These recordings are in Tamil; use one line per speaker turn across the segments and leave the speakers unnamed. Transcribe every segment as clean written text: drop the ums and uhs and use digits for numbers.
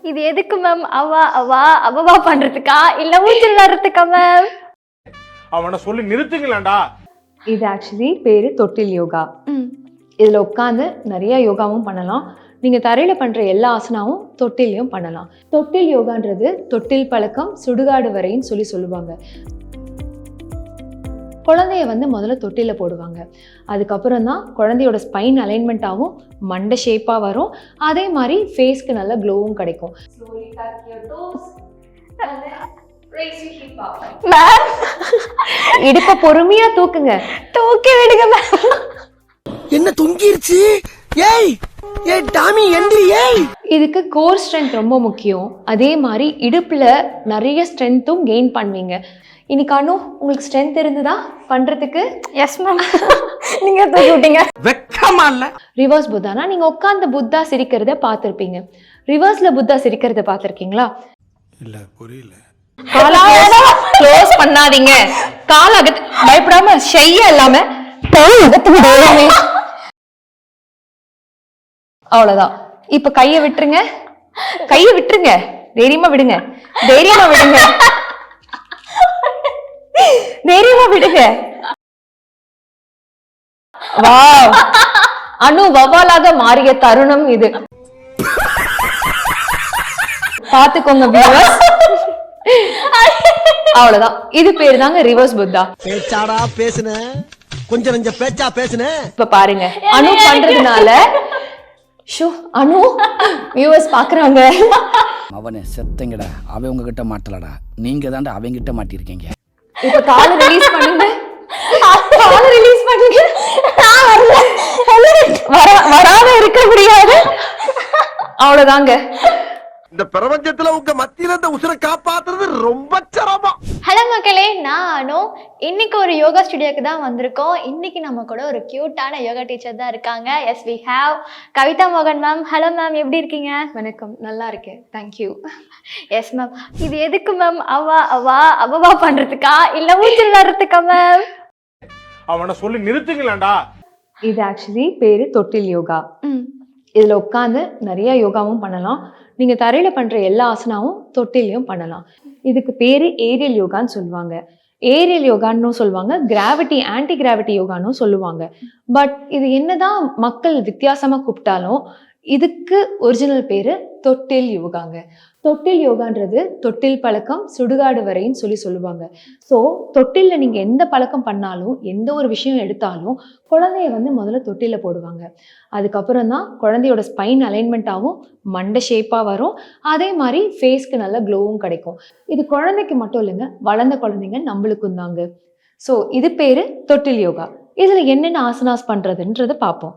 இது எதுக்கு மேம்? அவவா பண்றதுக்கா இல்ல மூச்சு விளையாடுறதுக்கா மேம்?
அவனை சொல்லி நிறுத்துங்களேன்டா.
இது ஆக்சுவலி பேரு தொட்டில் யோகா. இதுல உட்காந்து நிறைய யோகாவும் பண்ணலாம். நீங்க தரையில பண்ற எல்லா ஆசனாவும் தொட்டிலையும் பண்ணலாம். தொட்டில் யோகான்றது தொட்டில் பழக்கம் சுடுகாடு வரைன்னு சொல்லுவாங்க. குழந்தைய முதல்ல தொட்டில போடுவாங்க. அதுக்கப்புறம் தான் குழந்தையோட ஸ்பைன் அலைன்மெண்ட் ஆகும், மண்டை ஷேப்பாக வரும். அதே மாதிரி ஃபேஸ்க்கு நல்ல க்ளோவும் கிடைக்கும். இடுப்ப பொறுமையா தூக்குங்க.
தூக்கி விடுங்க மேம்.
என்ன தொங்கிருச்சு? ஏய் ஏய் டாமி எந்திரி. ஏய்
இதுக்கு கோர் ஸ்ட்ரென்த் ரொம்ப முக்கியம். அதே மாதிரி இடுப்புல நிறைய ஸ்ட்ரென்த்தும் கெயின் பண்ணுவீங்க. இன்னைக்கு அனு உங்களுக்கு ஸ்ட்ரென்த் இருந்ததா பண்றதுக்கு?
Yes ma'am. நீங்க தூக்கி விட்டீங்க.
வெக்கமா இல்ல?
ரிவர்ஸ் புத்தானா நீங்க உட்கார்ந்து புத்தா சிரிக்கிறத பார்த்திருப்பீங்க. ரிவர்ஸ்ல புத்தா சிரிக்கிறத பார்த்திருக்கீங்களா?
இல்ல புரியல.
க்ளோஸ் பண்ணாதீங்க. கால் அகத்து பயப்படாம ஷையா இல்லாம அவ்வளவுதான். இப்ப கைய விட்டுருங்க. தைரியமா விடுங்க. தைரியமா விடுங்க. வாவ், அனு வவ்வாலாக மாறிய தருணம் இது. பாத்துக்கோங்க வியூவர்ஸ். அவ்வளவுதான். இது பேரு தாங்க ரிவர்ஸ் புத்தா.
பேச்சாடா பேசுன, கொஞ்சம் நெஞ்ச பேச்சா பேசுன.
இப்ப பாருங்க அனு பண்றதுனால அனு வியூவர்ஸ் பாக்குறாங்க.
அவனே செத்தங்கடா, அவன் உங்ககிட்ட மாட்டலடா, நீங்க தாண்டா அவங்க கிட்ட மாட்டிருக்கீங்க.
இப்ப காலை ரிலீஸ் பண்ணுங்க. வராம இருக்க முடியாது. அவ்வளவுதாங்க.
இந்த பிரபஞ்சத்துல உங்க மத்தியில இந்த உசுரை காப்பாத்துறது ரொம்ப சிரமம்.
ஹலோ மக்களே, நான் அனு. இன்னைக்கு ஒரு யோகா ஸ்டுடியோக்கு தான் வந்திருக்கோம். இன்னைக்கு நம்ம கூட ஒரு கியூட்டான யோகா டீச்சர் தான் இருக்காங்க. எஸ் வி ஹேவ் கவிதா மோகன் மேம். ஹலோ மேம், எப்படி இருக்கீங்க?
வணக்கம், நல்லா இருக்கேன், தேங்க்யூ.
Yes ma'am. இது எதுக்கு மேம்? அவவா பண்றதுக்கா இல்ல மூச்சு விளையாடுறதுக்கா மேம்?
அவனை சொல்லி நிறுத்துங்களேன்டா.
இது ஆக்சுவலி பேரு தொட்டில் யோகா. இதுல உட்காந்து நிறைய யோகாவும் பண்ணலாம். நீங்க தரையில பண்ற எல்லா ஆசனாவும் தொட்டிலையும் பண்ணலாம். இதுக்கு பேரு ஏரியல் யோகான்னு சொல்லுவாங்க. ஏரியல் யோகான்னு சொல்லுவாங்க, கிராவிட்டி ஆன்டி கிராவிட்டி யோகான்னு சொல்லுவாங்க. பட் இது என்னதான் மக்கள் வித்தியாசமா கூப்பிட்டாலும் இதுக்கு ஒரிஜினல் பேரு தொட்டில் யோகாங்க. தொட்டில் யோகான்றது தொட்டில் பழக்கம் சுடுகாடு வரைன்னு சொல்லுவாங்க. ஸோ தொட்டில்ல நீங்க எந்த பழக்கம் பண்ணாலும், எந்த ஒரு விஷயம் எடுத்தாலும் குழந்தைய முதல்ல தொட்டில போடுவாங்க. அதுக்கப்புறம் தான் குழந்தையோட ஸ்பைன் அலைன்மெண்ட் ஆகும், மண்டை ஷேப்பா வரும். அதே மாதிரி ஃபேஸ்க்கு நல்ல க்ளோவும் கிடைக்கும். இது குழந்தைக்கு மட்டும் இல்லைங்க, வளர்ந்த குழந்தைங்க நம்மளுக்கும் தாங்க. ஸோ இது பேரு தொட்டில் யோகா. இதுல என்னென்ன ஆசனாஸ் பண்றதுன்றத பார்ப்போம்.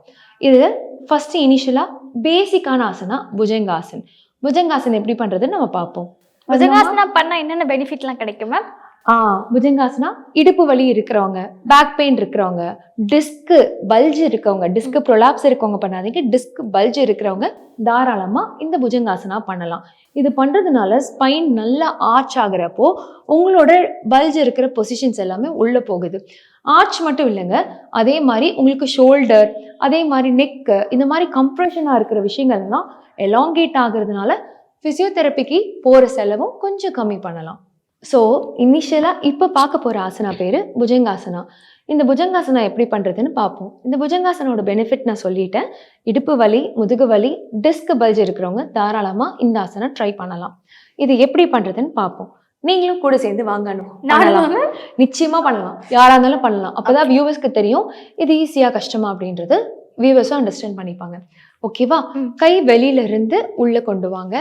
இது ஃபர்ஸ்ட் இனிஷியலா பேசிக்கான ஆசனா புஜங்காசன். புஜங்காசன் எப்படி பண்றதுன்னு நம்ம பார்ப்போம்.
புஜங்காசனா பண்ணா என்னென்ன பெனிஃபிட்லாம் கிடைக்கும் மேம்?
புஜங்காசனா இடுப்பு வலி இருக்கிறவங்க, பேக் பெயின் இருக்கிறவங்க, டிஸ்க் பல்ஜ் இருக்கவங்க, டிஸ்க் ப்ரொலாப்ஸ் இருக்கவங்க பண்ணாதீங்க. டிஸ்க் பல்ஜ் இருக்கிறவங்க தாராளமா இந்த புஜங்காசனா பண்ணலாம். இது பண்றதுனால ஸ்பைன் நல்லா ஆர்ச் ஆகுறப்போ உங்களோட பல்ஜ் இருக்கிற பொசிஷன்ஸ் எல்லாமே உள்ள போகுது. ஆர்ச் மட்டும் இல்லைங்க, அதே மாதிரி உங்களுக்கு ஷோல்டர், அதே மாதிரி நெக்கு, இந்த மாதிரி கம்ப்ரெஷனா இருக்கிற விஷயங்கள்லாம் எலாங்கேட் ஆகுறதுனால பிசியோதெரப்பிக்கு போற செலவும் கொஞ்சம் கம்மி பண்ணலாம். ஸோ இனிஷியலாக இப்போ பார்க்க போகிற ஆசனா பேர் புஜங்காசனா. இந்த புஜங்காசனா எப்படி பண்ணுறதுன்னு பார்ப்போம். இந்த புஜங்காசனோட பெனிஃபிட் நான் சொல்லிட்டேன். இடுப்பு வலி, முதுகு வலி, டிஸ்க் பல்ஜ் இருக்கிறவங்க தாராளமாக இந்த ஆசனா ட்ரை பண்ணலாம். இது எப்படி பண்ணுறதுன்னு பார்ப்போம். நீங்களும் கூட சேர்ந்து வாங்கணும். நிச்சயமா பண்ணலாம், யாரா இருந்தாலும் பண்ணலாம். அப்போதான் வியூவர்ஸ்க்கு தெரியும் இது ஈஸியா கஷ்டமா அப்படின்றது. வியூவர்ஸும் அண்டர்ஸ்டாண்ட் பண்ணிப்பாங்க. ஓகேவா? கை வெளியில இருந்து உள்ள கொண்டு வாங்க.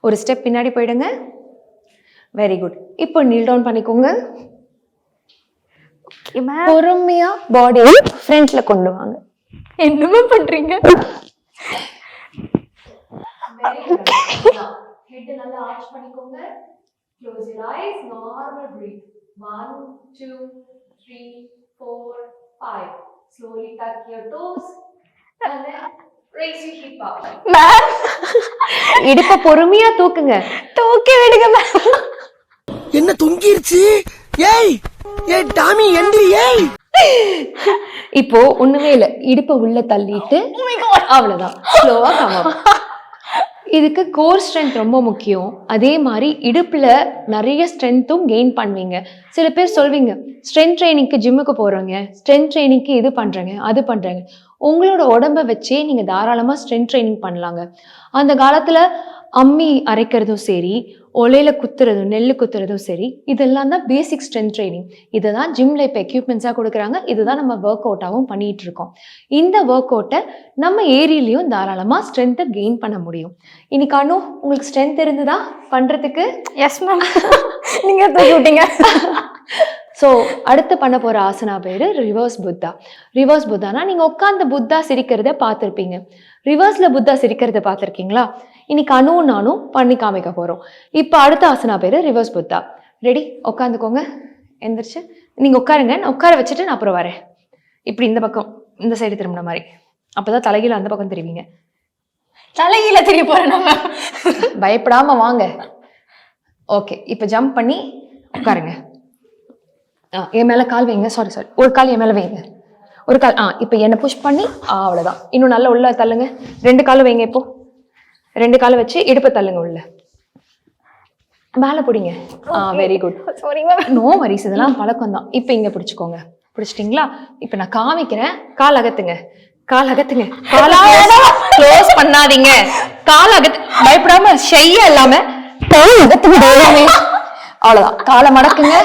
ஒரு ஸ்டெப் பின்னாடி போயிடுங்க. Very good. இப்போ நீல் டவுன் பண்ணிக்கோங்க. பொறுமையா பாடி ஃப்ரண்ட்ல கொண்டு வாங்க.
என்னமா பண்றீங்க?
Head நல்லா arch பண்ணிக்கோங்க. Close your eyes. Normal breathe. 1, 2, 3, 4, 5. Slowly tuck your toes and then raise your hip up.
Ma'am,
இடுப்ப பொறுமையா தூக்குங்க.
தூக்கி விடுங்க மேம்.
என்ன தொங்கிருச்சு? ஏய் ஏய் டாமி எந்திரி. ஏய்
இப்போ ஒண்ணுமே இல்ல, இடுப்ப உள்ள தள்ளிட்டு அவ்வளவுதான். ஸ்லோவா கம் அப். இதுக்கு கோர் ஸ்ட்ரென்த் ரொம்ப முக்கியம். அதே மாதிரி இடுப்புல நிறைய ஸ்ட்ரென்த்தும் கெயின் பண்ணுவீங்க. சில பேர் சொல்வீங்க ஸ்ட்ரென்த் ட்ரைனிங்க்கு ஜிம்முக்கு போறவங்க, ஸ்ட்ரென்த் ட்ரைனிங்க்கு இது பண்றேங்க அது பண்றேங்க. உங்களோட உடம்ப வச்சே நீங்க தாராளமா ஸ்ட்ரென்த் ட்ரைனிங் பண்ணலாங்க. அந்த காலத்துல அம்மி அரைக்கிறதும் சரி, ஒலையில குத்துறதும் நெல் குத்துறதும் சரி, இதெல்லாம் தான் பேசிக் ஸ்ட்ரென்த் ட்ரைனிங். இதை தான் ஜிம்ல இப்போ எக்யூப்மெண்ட்ஸாக கொடுக்குறாங்க. இதுதான் நம்ம ஒர்க் அவுட்டாகவும் பண்ணிட்டு இருக்கோம். இந்த ஒர்க் அவுட்டை நம்ம ஏரியிலையும் தாராளமாக ஸ்ட்ரென்த்தை கெயின் பண்ண முடியும். இன்னைக்கு அனு உங்களுக்கு ஸ்ட்ரென்த் இருந்ததா பண்றதுக்கு?
Yes ma'am. நீங்க தூக்கி விட்டீங்க.
ஸோ அடுத்து பண்ண போகிற ஆசனா பேர் ரிவர்ஸ் புத்தா. ரிவர்ஸ் புத்தானா நீங்கள் உட்காந்து புத்தா சிரிக்கிறத பார்த்துருப்பீங்க. ரிவர்ஸில் புத்தா சிரிக்கிறத பார்த்துருக்கீங்களா? இன்னைக்கு அனுவும் நானும் பண்ணி காமிக்க போகிறோம். இப்போ அடுத்த ஆசனா பேர் ரிவர்ஸ் புத்தா. ரெடி? உட்காந்துக்கோங்க. எந்திரிச்சு நீங்கள் உட்காருங்க. நான் உட்கார வச்சுட்டு நான் அப்புறம் வரேன். இப்படி இந்த பக்கம் இந்த சைடு திரும்பின மாதிரி. அப்போ தான் தலைகீழ அந்த பக்கம் தெரிவிங்க.
தலைகீழ திரும்பி போகிறேன் நம்ம.
பயப்படாமல் வாங்க. ஓகே, இப்போ ஜம்ப் பண்ணி உட்காருங்க. என் மேலே கால் வைங்க. சாரி ஒரு கால் என் மேலே வைங்க. ஒரு கால் இப்போ என்னை புஷ் பண்ணி அவ்வளோதான். இன்னும் நல்லா உள்ள தள்ளுங்க. 2 காலும் வைங்க. இப்போ 2 காலை வச்சு இடுப்பு தள்ளுங்க உள்ள. மேலே பிடிங்க. Very good. நோ வரிஸ், இதெல்லாம் பழக்கம் தான். இப்போ இங்கே பிடிச்சிக்கோங்க. பிடிச்சிட்டிங்களா? இப்போ நான் காமிக்கிறேன். கால் அகத்துங்க. கால் அகத்துங்க. க்ளோஸ் பண்ணாதீங்க. கால் அகத்து. பயப்படாம ஷையா இல்லாம கால் அகத்துங்க. அவ்வளோதான். காலை மடக்குங்க.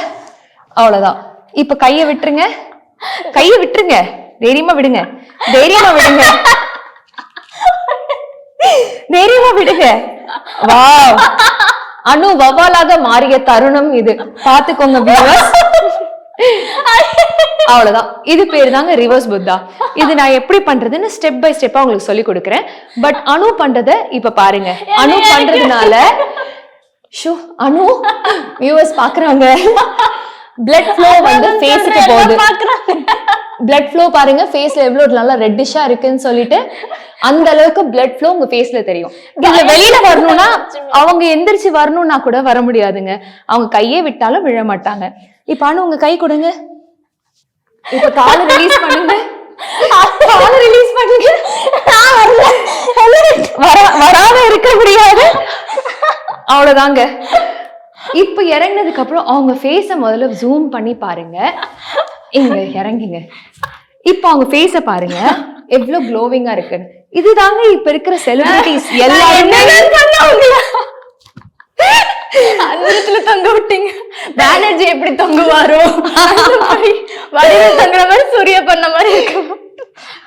அவ்வளவுதான். இப்ப கைய விட்டுருங்க. கைய விட்டுருங்க. தைரியமா விடுங்க. தைரியமா விடுங்க. தைரியமா விடுங்க. வாவ், அனு வவாலாக மாறிய தருணம் இது. பாத்துக்கோங்க வியூவர்ஸ். அவ்வளவுதான். இது பேரு தாங்க ரிவர்ஸ் புத்தா. இது நான் எப்படி பண்றதுன்னு ஸ்டெப் பை ஸ்டெப்பா உங்களுக்கு சொல்லி கொடுக்குறேன். பட் அனு பண்றத இப்ப பாருங்க. அனு பண்றதுனால அனு வியூவர்ஸ் பாக்குறாங்க. பிளட் ஃப்ளோ வந்து ஃபேஸ்க்கு போகுது. பிளட் ஃப்ளோ பாருங்க, ஃபேஸ்ல எவ்வளவு நல்லா ரெட்டிஷா இருக்குன்னு சொல்லிட்டு அந்த அளவுக்கு பிளட் ஃப்ளோ உங்க ஃபேஸ்ல தெரியும். இதுல வெளியில வரணும்னா அவங்க எந்திரிச்சு வரணும்னா கூட வர முடியாதுங்க. அவங்க கையே விட்டாலும் விழ மாட்டாங்க. இப்ப ஆனா உங்க கை கொடுங்க. இப்ப காலை ரிலீஸ் பண்ணுங்க. காலை ரிலீஸ் பண்ணுங்க. வராம இருக்க முடியாது. அவ்வளவுதாங்க. இப்ப இறங்கினதுக்கு அப்புறம் அவங்க ஃபேஸ முதல்ல ஜூம் பண்ணி பாருங்க. இங்க இறங்குங்க. இப்ப அவங்க ஃபேஸ பாருங்க எவ்வளவு க்ளோவிங்கா இருக்குன்னு. இதுதாங்க இப்ப இருக்கிற செலிபிரிட்டிஸ் எல்லாருமே.
அந்தத்துல தொங்க விட்டீங்க. பானர்ஜி எப்படி தொங்குவாரோ வடிவில் தொங்குற மாதிரி சூரிய பண்ண மாதிரி இருக்கு.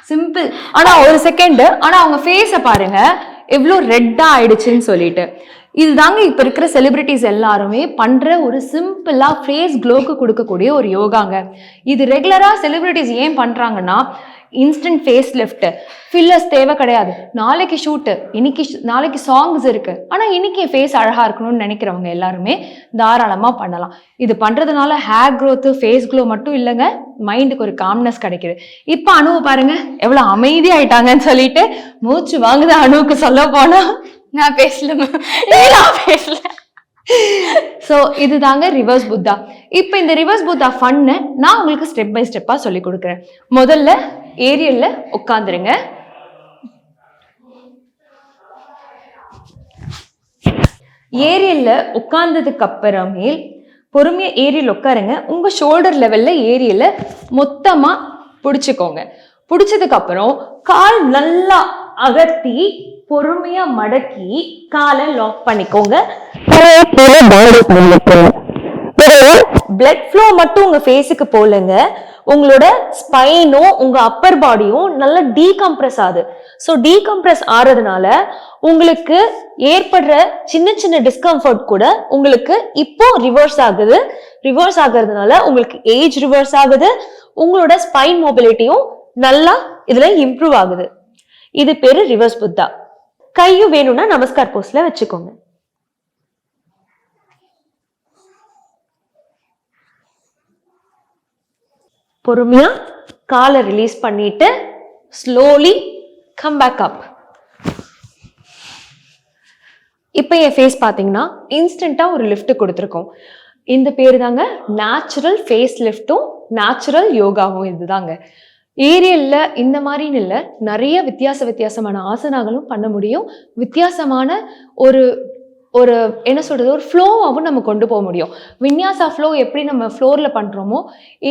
சிம்பிள். ஆனா ஒரு செகண்ட். ஆனா அவங்க ஃபேஸ பாருங்க எவ்வளவு ரெட்டா ஆயிடுச்சுன்னு சொல்லிட்டு. இதுதாங்க இப்ப இருக்கிற செலிபிரிட்டிஸ் எல்லாருமே பண்ற ஒரு சிம்பிளா ஃபேஸ் க்ளோக்கு கொடுக்கக்கூடிய ஒரு யோகாங்க. இது ரெகுலரா செலிபிரிட்டிஸ் ஏன் பண்றாங்கன்னா இன்ஸ்டன்ட் ஃபேஸ் லிஃப்ட், ஃபில்லர்ஸ் தேவை கிடையாது. நாளைக்கு ஷூட்டு, நாளைக்கு சாங்ஸ் இருக்கு, ஆனா இன்னைக்கு என் ஃபேஸ் அழகா இருக்கணும்னு நினைக்கிறவங்க எல்லாருமே தாராளமா பண்ணலாம். இது பண்றதுனால ஹேர் க்ரோத், ஃபேஸ் க்ளோ மட்டும் இல்லைங்க, மைண்டுக்கு ஒரு காம்னஸ் கிடைக்குது. இப்ப அனுவை பாருங்க எவ்வளவு அமைதியாயிட்டாங்கன்னு சொல்லிட்டு மூச்சு வாங்குது. அனுவுக்கு சொல்ல போனா
நான் பேசல.
ஸோ இதுதாங்க ரிவர்ஸ் புத்தா. இப்போ இந்த ரிவர்ஸ் புத்தா ஃபன்னு நான் உங்களுக்கு ஸ்டெப் பை ஸ்டெப்பா சொல்லி கொடுக்குறேன். முதல்ல ஏரியல்ல உட்காந்துருங்க. ஏரியல்ல உட்கார்ந்ததுக்கு அப்புறமே பொறுமையா ஏரியல் உட்காருங்க. உங்க ஷோல்டர் லெவல்ல ஏரியல்ல மொத்தமா பிடிச்சுக்கோங்க. பிடிச்சதுக்கு அப்புறம் கால் நல்லா அகர்த்தி பொறுமையா மடக்கி காலை லாக் பண்ணிக்கோங்க. பிளட் ஃப்ளோ மட்டும் உங்க ஃபேஸுக்கு போலங்க, உங்களோட ஸ்பைனும் உங்க அப்பர் பாடியும் நல்லா டீகம்ப்ரஸ் ஆகுது. ஸோ டீகம்ப்ரஸ் ஆறதுனால உங்களுக்கு ஏற்படுற சின்ன சின்ன டிஸ்கம்ஃபர்ட் கூட உங்களுக்கு இப்போ ரிவர்ஸ் ஆகுது. ரிவர்ஸ் ஆகுறதுனால உங்களுக்கு ஏஜ் ரிவர்ஸ் ஆகுது. உங்களோட ஸ்பைன் மொபிலிட்டியும் நல்லா இதுல இம்ப்ரூவ் ஆகுது. இது பேரு ரிவர்ஸ் புத்தா. கையும் வேணும்னா நமஸ்கார் போஸ்ல வச்சுக்கோங்க. பொறுமையா காலை ரிலீஸ் பண்ணிட்டு ஸ்லோலி கம் பேக் அப். இப்போ என் ஃபேஸ் பார்த்தீங்கன்னா இன்ஸ்டன்டா ஒரு லிஃப்ட் கொடுத்துருக்கோம். இந்த பேரு தாங்க நேச்சுரல் ஃபேஸ் லிஃப்ட்டும் நேச்சுரல் யோகாவும். இதுதாங்க ஏரியலில் இந்த மாதிரின்னு இல்லை, நிறைய வித்தியாசமான ஆசனாகளும் பண்ண முடியும். வித்தியாசமான ஒரு ஒரு என்ன சொல்கிறது, ஒரு ஃப்ளோவாகவும் நம்ம கொண்டு போக முடியும். வின்யாசா ஃப்ளோ எப்படி நம்ம ஃப்ளோரில் பண்ணுறோமோ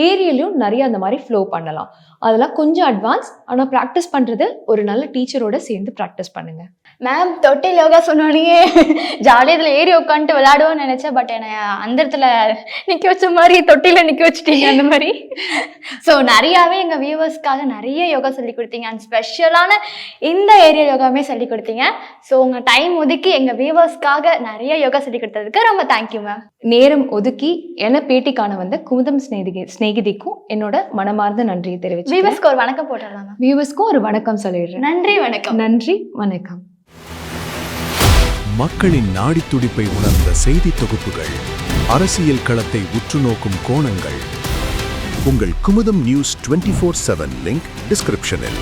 ஏரியலையும் நிறைய அந்த மாதிரி ஃப்ளோ பண்ணலாம். அதெல்லாம் கொஞ்சம் அட்வான்ஸ். ஆனால் ப்ராக்டிஸ் பண்ணுறது ஒரு நல்ல டீச்சரோட சேர்ந்து ப்ராக்டிஸ் பண்ணுங்க.
மேம் தொட்டில் யோகா சொன்னோடனே ஜாலியாக இதில் ஏறி உட்காந்துட்டு விளையாடுவோன்னு நினச்சேன். பட் என்னை அந்த இடத்துல நிற்க வச்ச மாதிரி தொட்டியில் நிற்க வச்சுட்டீங்க அந்த மாதிரி. ஸோ நிறையாவே எங்கள் வியூவர்ஸ்க்காக நிறைய யோகா சொல்லி கொடுத்தீங்க. அண்ட் ஸ்பெஷலான இந்த ஏரியா யோகாவுமே சொல்லி கொடுத்தீங்க. ஸோ உங்கள் டைம் ஒதுக்கி எங்கள் வியூவர்ஸ்க்காக நிறைய யோகா சொல்லி கொடுத்ததுக்கு ரொம்ப தேங்க்யூ மேம்.
நேரம் ஒதுக்கி என்னை பேட்டிக்கான வந்த குமுதம் ஸ்நேகிதிக்கும் என்னோட மனமார்ந்த நன்றியை தெரிவிச்சு
வியூவர்ஸ்க்கு ஒரு வணக்கம் போட்டுடலாம் மேம்.
வியூவர்ஸ்க்கும் ஒரு வணக்கம் சொல்லிடுறேன்.
நன்றி வணக்கம்.
நன்றி வணக்கம்.
மக்களின் நாடித் துடிப்பை உணர்ந்த செய்தி தொகுப்புகள், அரசியல் களத்தை உற்று நோக்கும் கோணங்கள். உங்கள் குமுதம் நியூஸ் 24/7 லிங்க் டிஸ்கிரிப்ஷனில்.